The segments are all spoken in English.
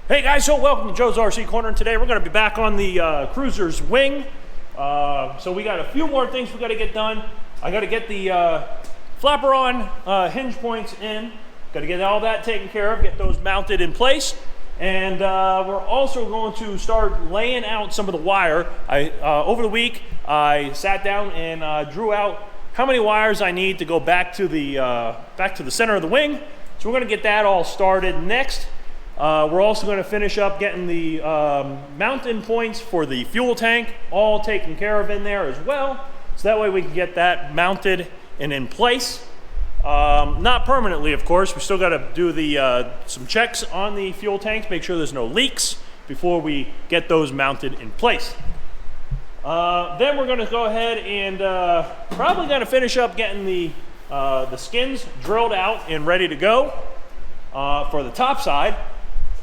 Hey guys, so welcome to Joe's RC Corner, and today we're going to be back on the Cruzer's wing. So we got a few more things we got to get done. I got to get the flapper on hinge points in. Got to get all that taken care of, get those mounted in place. And we're also going to start laying out some of the wire. Over the week, I sat down and drew out how many wires I need to go back to the center of the wing. So we're going to get that all started next. We're also going to finish up getting the mounting points for the fuel tank all taken care of in there as well. So that way we can get that mounted and in place. Not permanently, of course. We still got to do the some checks on the fuel tanks, make sure there's no leaks before we get those mounted in place. Then we're going to go ahead and probably going to finish up getting the skins drilled out and ready to go for the top side.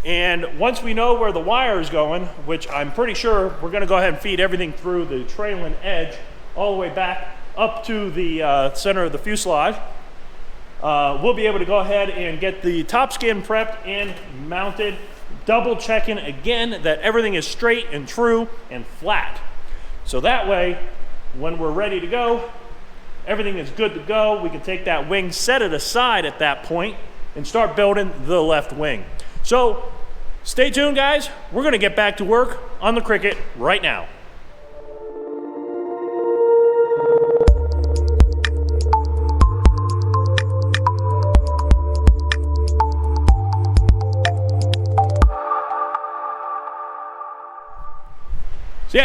And once we know where the wire is going, which I'm pretty sure we're going to go ahead and feed everything through the trailing edge all the way back up to the center of the fuselage, we'll be able to go ahead and get the top skin prepped and mounted, double checking again that everything is straight and true and flat. So that way, when we're ready to go, everything is good to go. We can take that wing, set it aside at that point, and start building the left wing. So stay tuned, guys. We're going to get back to work on the Cricket right now.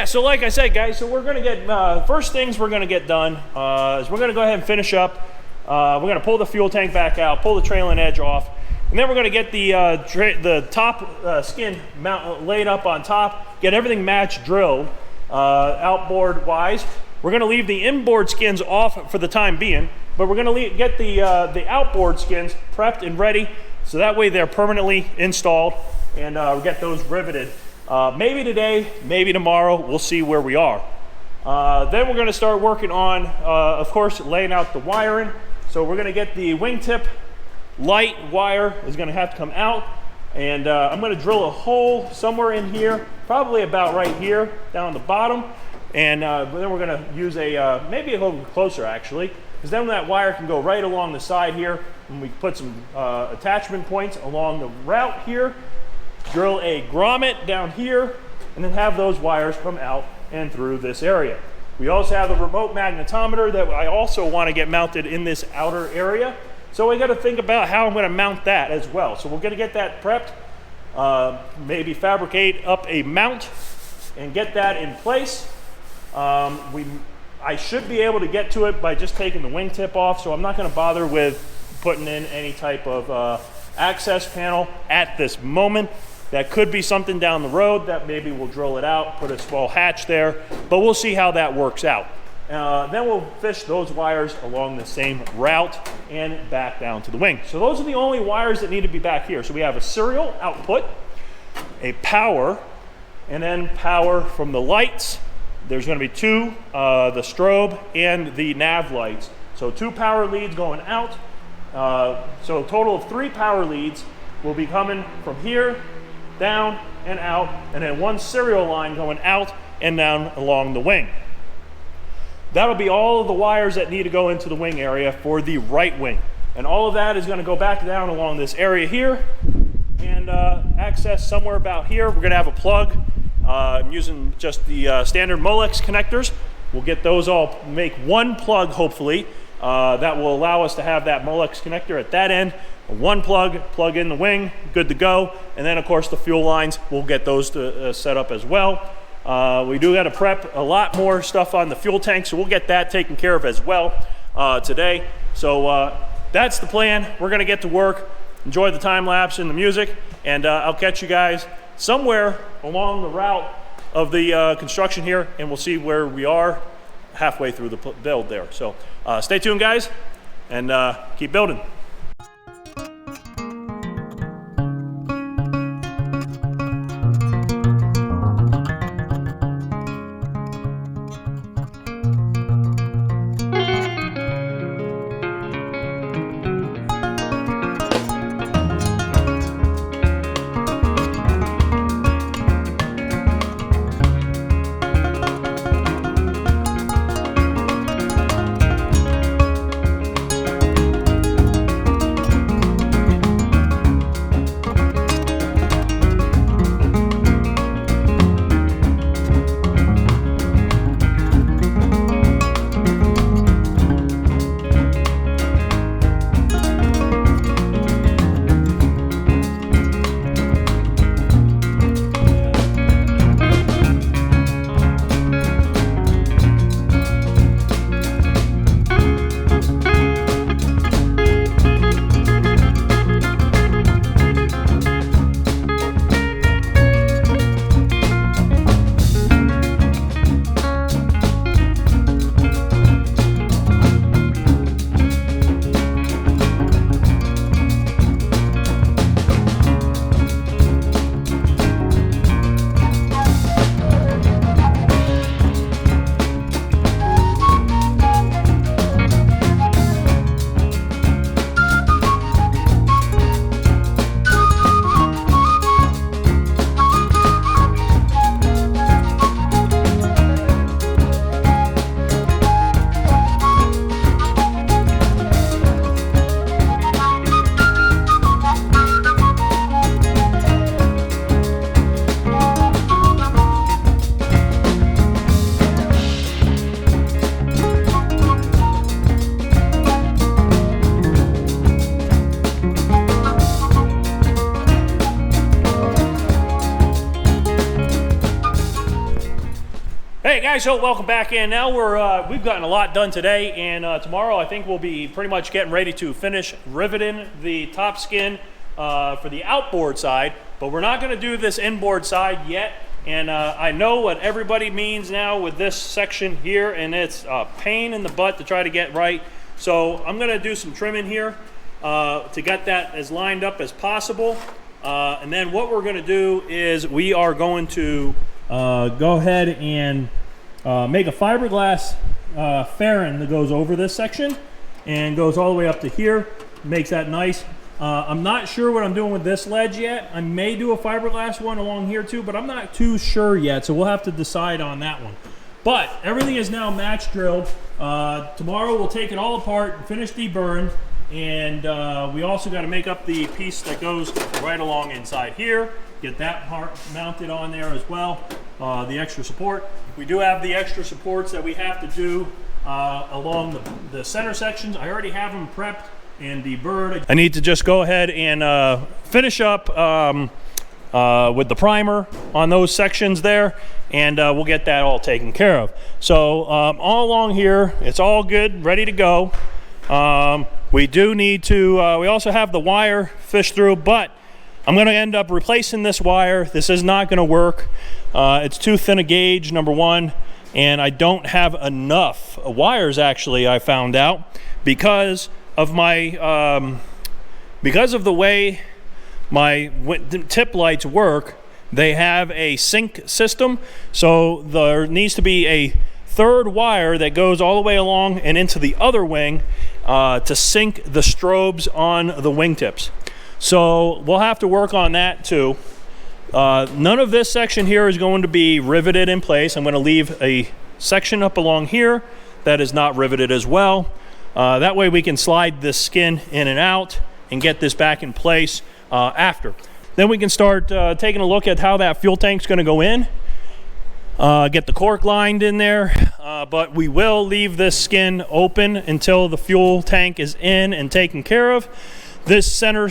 So like I said, guys, so we're going to get, first things we're going to get done is we're going to go ahead and finish up. We're going to pull the fuel tank back out, pull the trailing edge off, and then we're going to get the top skin laid up on top, get everything match drilled outboard wise. We're going to leave the inboard skins off for the time being, but we're going to get the outboard skins prepped and ready, so that way they're permanently installed, and we'll get those riveted. Maybe today, maybe tomorrow, we'll see where we are. Then we're going to start working on, of course, laying out the wiring. So we're going to get the wingtip light wire is going to have to come out, and I'm going to drill a hole somewhere in here, probably about right here down the bottom, and then we're going to use a maybe a little closer actually, because then that wire can go right along the side here, and we put some attachment points along the route here, drill a grommet down here, and then have those wires come out and through this area. We also have the remote magnetometer that I also want to get mounted in this outer area. So I got to think about how I'm going to mount that as well. So we're going to get that prepped, maybe fabricate up a mount and get that in place. I should be able to get to it by just taking the wingtip off, so I'm not going to bother with putting in any type of access panel at this moment. That could be something down the road that maybe we'll drill it out, put a small hatch there, but we'll see how that works out. Then we'll fish those wires along the same route and back down to the wing. So those are the only wires that need to be back here. So we have a serial output, a power, and then power from the lights. There's going to be two, the strobe and the nav lights. So 2 power leads going out. So a total of 3 power leads will be coming from here, down and out, and then 1 serial line going out and down along the wing. That'll be all of the wires that need to go into the wing area for the right wing. And all of that is going to go back down along this area here and access somewhere about here. We're going to have a plug. I'm using just the standard Molex connectors. We'll get those all, make 1 plug hopefully, that will allow us to have that Molex connector at that end. 1 plug in the wing, good to go. And then of course the fuel lines, we'll get those to set up as well. We do got to prep a lot more stuff on the fuel tank, so we'll get that taken care of as well today. So that's the plan. We're going to get to work, enjoy the time lapse and the music, and I'll catch you guys somewhere along the route of the construction here, and we'll see where we are halfway through the build there. So stay tuned, guys, and keep building. Hey guys, so welcome back in. Now we've gotten a lot done today, and tomorrow I think we'll be pretty much getting ready to finish riveting the top skin for the outboard side, but we're not going to do this inboard side yet. And I know what everybody means now with this section here, and it's a pain in the butt to try to get right. So I'm going to do some trimming here to get that as lined up as possible. And then what we're going to do is we are going to go ahead and make a fiberglass fairing that goes over this section and goes all the way up to here, makes that nice. I'm not sure what I'm doing with this ledge yet. I may do a fiberglass one along here too, but I'm not too sure yet, so we'll have to decide on that one. But everything is now match drilled. Tomorrow we'll take it all apart and finish deburring, and we also got to make up the piece that goes right along inside here, get that part mounted on there as well, the extra support. We do have the extra supports that we have to do along the center sections. I already have them prepped and deburred. I need to just go ahead and finish up with the primer on those sections there, and we'll get that all taken care of. So all along here, it's all good, ready to go. We do need to, we also have the wire fished through, but I'm going to end up replacing this wire. This is not going to work. It's too thin a gauge, number one, and I don't have enough wires, actually, I found out, because of my because of the way my tip lights work. They have a sync system, so there needs to be a third wire that goes all the way along and into the other wing to sync the strobes on the wingtips. So we'll have to work on that too. None of this section here is going to be riveted in place. I'm going to leave a section up along here that is not riveted as well. That way we can slide this skin in and out and get this back in place after. Then we can start taking a look at how that fuel tank's going to go in, get the cork lined in there, but we will leave this skin open until the fuel tank is in and taken care of. This center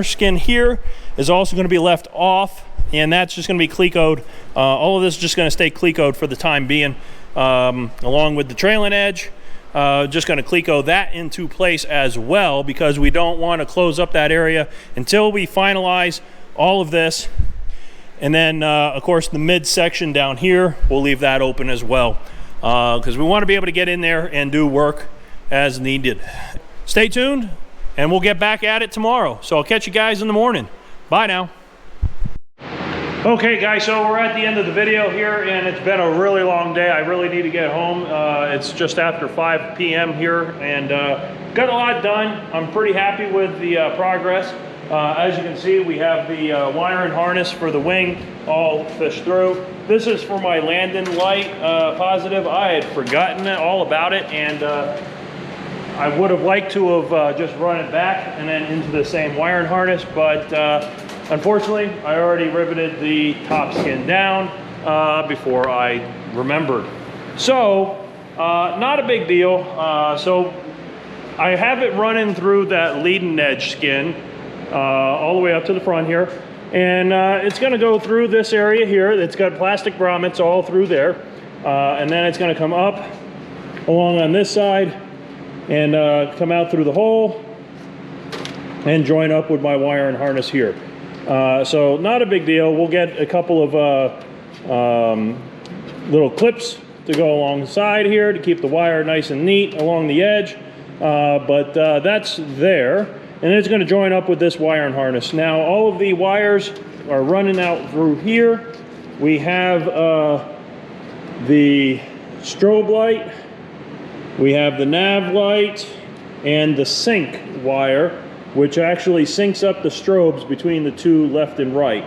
skin here is also going to be left off, and that's just going to be clecoed. All of this is just going to stay clecoed for the time being, along with the trailing edge. Just going to cleco that into place as well, because we don't want to close up that area until we finalize all of this. And then of course the mid section down here, we'll leave that open as well, because we want to be able to get in there and do work as needed. Stay tuned, and we'll get back at it tomorrow. So I'll catch you guys in the morning. Bye now. Okay guys, so we're at the end of the video here, and it's been a really long day. I really need to get home. It's just after 5 p.m. here, and got a lot done. I'm pretty happy with the progress. As you can see, we have the wire and harness for the wing all fished through. This is for my landing light positive. I had forgotten all about it, and I would have liked to have just run it back and then into the same wire and harness, but unfortunately, I already riveted the top skin down before I remembered. So, not a big deal. So, I have it running through that leading edge skin all the way up to the front here. And it's going to go through this area here. It's got plastic grommets all through there. And then it's going to come up along on this side and come out through the hole and join up with my wire and harness here. So not a big deal. We'll get a couple of little clips to go along the side here to keep the wire nice and neat along the edge, but that's there, and it's going to join up with this wire and harness. Now all of the wires are running out through here. We have the strobe light, we have the nav light, and the sync wire, which actually syncs up the strobes between the two left and right.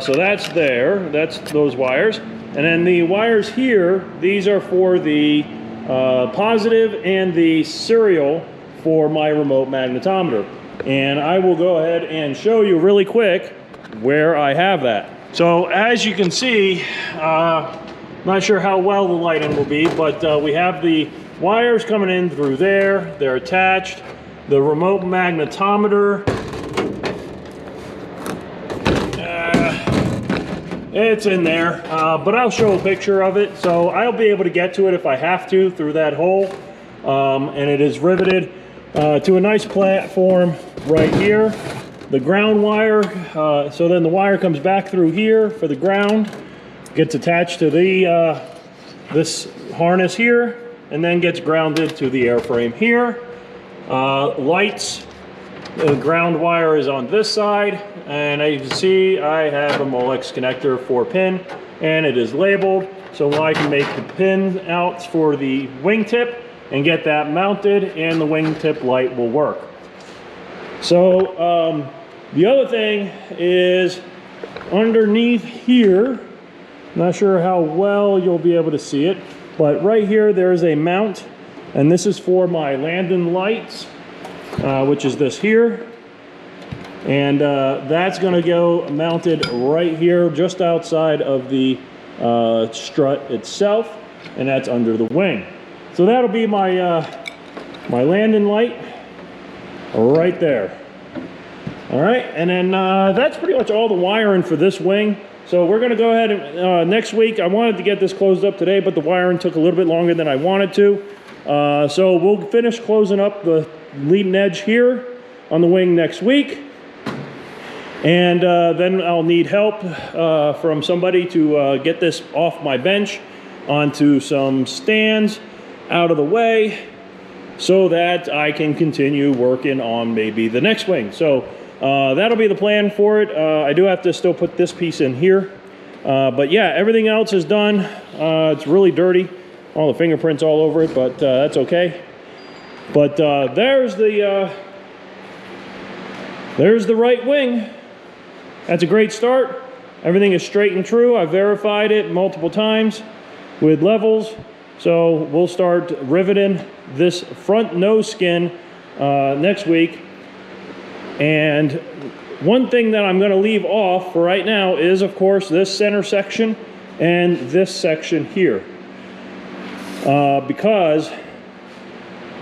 So that's there, that's those wires. And then the wires here, these are for the positive and the serial for my remote magnetometer. And I will go ahead and show you really quick where I have that. So as you can see, not sure how well the lighting will be, but we have the wires coming in through there, they're attached. The remote magnetometer It's in there, but I'll show a picture of it. So I'll be able to get to it if I have to through that hole. And it is riveted to a nice platform right here. The ground wire, so then the wire comes back through here for the ground, gets attached to the this harness here, and then gets grounded to the airframe here. Lights, the ground wire is on this side, and as you can see, I have a Molex connector 4-pin, and it is labeled, so I can make the pin outs for the wingtip and get that mounted, and the wingtip light will work. So the other thing is underneath here, not sure how well you'll be able to see it, but right here there's a mount, and this is for my landing lights, which is this here, and that's going to go mounted right here just outside of the strut itself, and that's under the wing. So that'll be my my landing light right there. All right, and then that's pretty much all the wiring for this wing. So we're going to go ahead and next week, I wanted to get this closed up today, but the wiring took a little bit longer than I wanted to. So we'll finish closing up the leading edge here on the wing next week. And then I'll need help from somebody to get this off my bench onto some stands out of the way so that I can continue working on maybe the next wing. So that'll be the plan for it. I do have to still put this piece in here. But yeah, everything else is done. It's really dirty. All the fingerprints all over it, but that's okay. But there's the right wing. That's a great start. Everything is straight and true. I verified it multiple times with levels. So we'll start riveting this front nose skin next week. And one thing that I'm going to leave off for right now is, of course, this center section and this section here. Because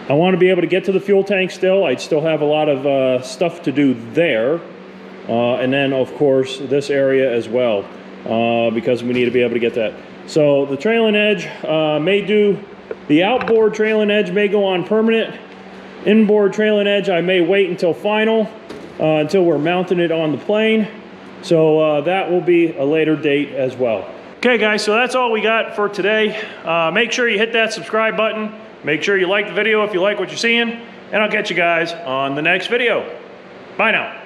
I want to be able to get to the fuel tank still. I still have a lot of stuff to do there. And then, of course, this area as well, because we need to be able to get that. So the trailing edge may do, the outboard trailing edge may go on permanent. Inboard trailing edge, I may wait until final, until we're mounting it on the plane. So that will be a later date as well. Okay guys, so that's all we got for today. Make sure you hit that subscribe button. Make sure you like the video if you like what you're seeing. And I'll catch you guys on the next video. Bye now.